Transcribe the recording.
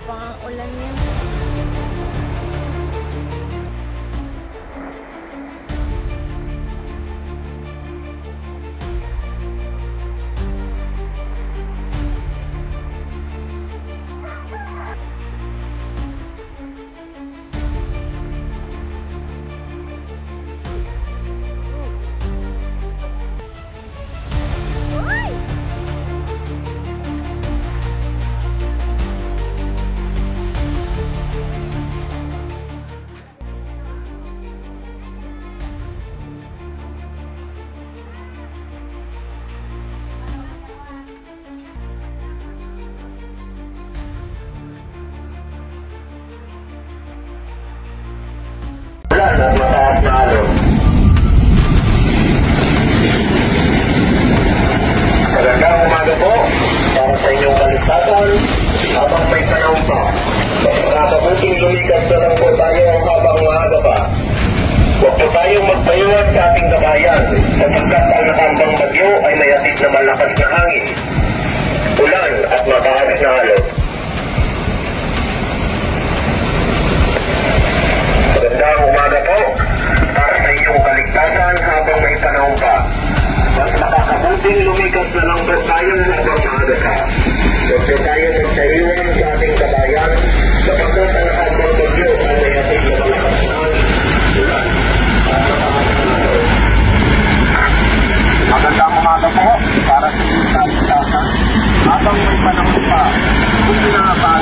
pa ang ulan yan. Magandang umaga po para sa inyong kaligtasan habang may panahon pa. Nakakabuting lumikas na lang po tayo habang maaga pa. Huwag po tayong magpayuan sa ating kabayan sapagkat ang nakambang bagyo ay may hatid na malakas na hangin, ulan at mataas na alon. Magandang umaga po para sa inyong kaligtasan habang may panahon pa. Mas makakabuting lumikas na lang po tayo habang maaga pa. Huwag po tayo magpayuan sa ating kabayan sapagkat ang nakambang bagyo ay may hatid na malakas na hangin, ulan at mataas na alon. Magandang umaga po para sa inyong kaligtasan habang may panahon pa. Kung pinakapala